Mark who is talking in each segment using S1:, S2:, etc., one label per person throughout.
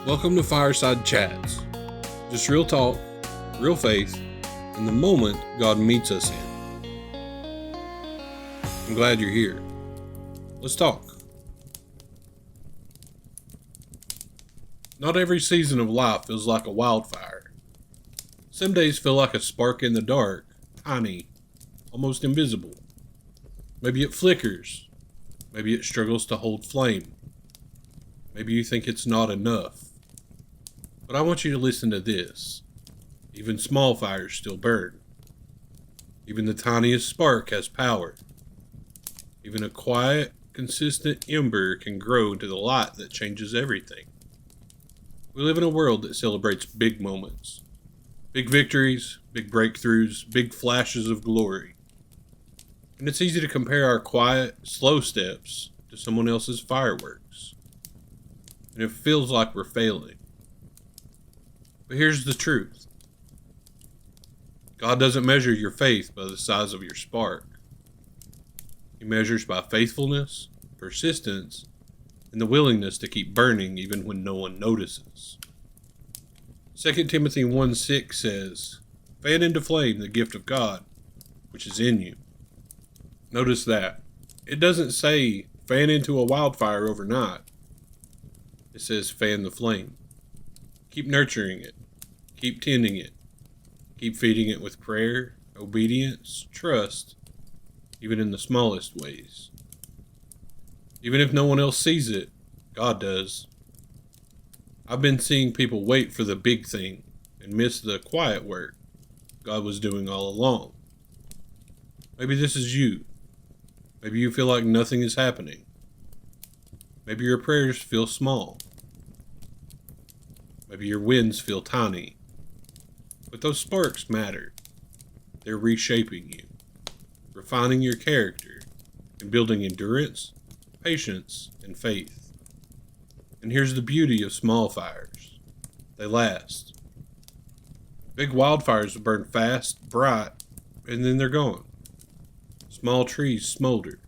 S1: Welcome to Fireside Chats. Just real talk, real faith, and the moment God meets us in. I'm glad you're here. Let's talk. Not every season of life feels like a wildfire. Some days feel like a spark in the dark, tiny, almost invisible. Maybe it flickers. Maybe it struggles to hold flame. Maybe you think it's not enough. But I want you to listen to this. Even small fires still burn. Even the tiniest spark has power. Even a quiet, consistent ember can grow into the light that changes everything. We live in a world that celebrates big moments. Big victories, big breakthroughs, big flashes of glory. And it's easy to compare our quiet, slow steps to someone else's fireworks. And it feels like we're failing. But here's the truth. God doesn't measure your faith by the size of your spark. He measures by faithfulness, persistence, and the willingness to keep burning even when no one notices. 2 Timothy 1:6 says, "Fan into flame the gift of God, which is in you." Notice that. It doesn't say fan into a wildfire overnight. It says fan the flame. Keep nurturing it. Keep tending it. Keep feeding it with prayer, obedience, trust, even in the smallest ways. Even if no one else sees it, God does. I've been seeing people wait for the big thing and miss the quiet work God was doing all along. Maybe this is you. Maybe you feel like nothing is happening. Maybe your prayers feel small. Maybe your wins feel tiny. But those sparks matter. They're reshaping you, refining your character, and building endurance, patience, and faith. And here's the beauty of small fires. They last. Big wildfires burn fast, bright, and then they're gone. Small trees smolder.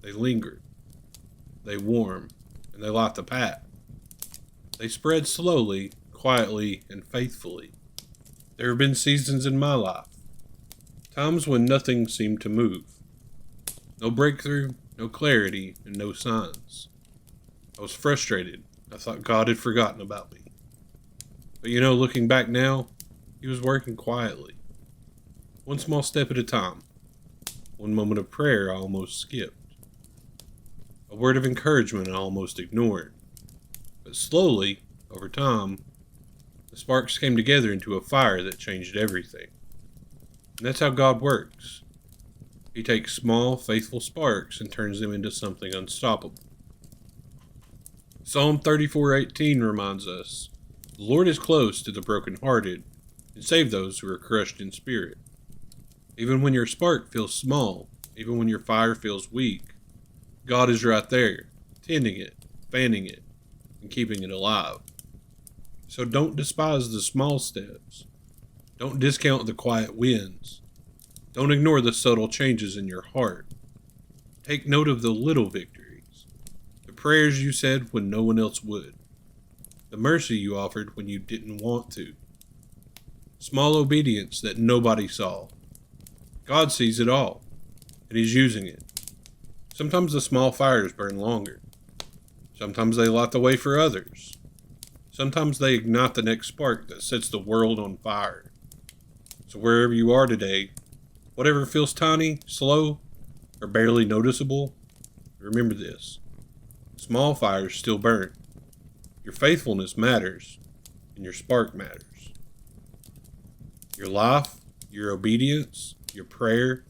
S1: They linger. They warm, and they light the path. They spread slowly, quietly, and faithfully. There have been seasons in my life, times when nothing seemed to move. No breakthrough, no clarity, and no signs. I was frustrated. I thought God had forgotten about me. But looking back now, He was working quietly. One small step at a time. One moment of prayer I almost skipped. A word of encouragement I almost ignored. But slowly, over time, the sparks came together into a fire that changed everything. And that's how God works. He takes small, faithful sparks and turns them into something unstoppable. Psalm 34:18 reminds us, "The Lord is close to the brokenhearted and save those who are crushed in spirit." Even when your spark feels small, even when your fire feels weak, God is right there, tending it, fanning it, and keeping it alive. So don't despise the small steps. Don't discount the quiet wins. Don't ignore the subtle changes in your heart. Take note of the little victories. The prayers you said when no one else would. The mercy you offered when you didn't want to. Small obedience that nobody saw. God sees it all, and He's using it. Sometimes the small fires burn longer. Sometimes they light the way for others. Sometimes they ignite the next spark that sets the world on fire. So wherever you are today, whatever feels tiny, slow, or barely noticeable, remember this. Small fires still burn. Your faithfulness matters, and your spark matters. Your life, your obedience, your prayer,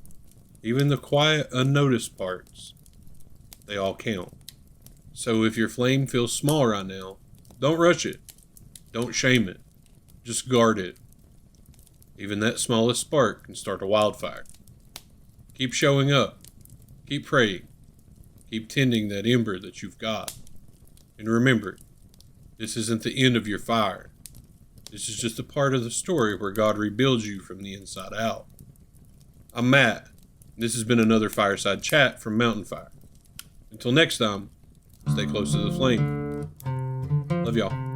S1: even the quiet, unnoticed parts, they all count. So if your flame feels small right now, don't rush it. Don't shame it. Just guard it. Even that smallest spark can start a wildfire. Keep showing up. Keep praying. Keep tending that ember that you've got. And remember, this isn't the end of your fire. This is just a part of the story where God rebuilds you from the inside out. I'm Matt. This has been another Fireside Chat from Mountain Fire. Until next time, stay close to the flame. Love y'all.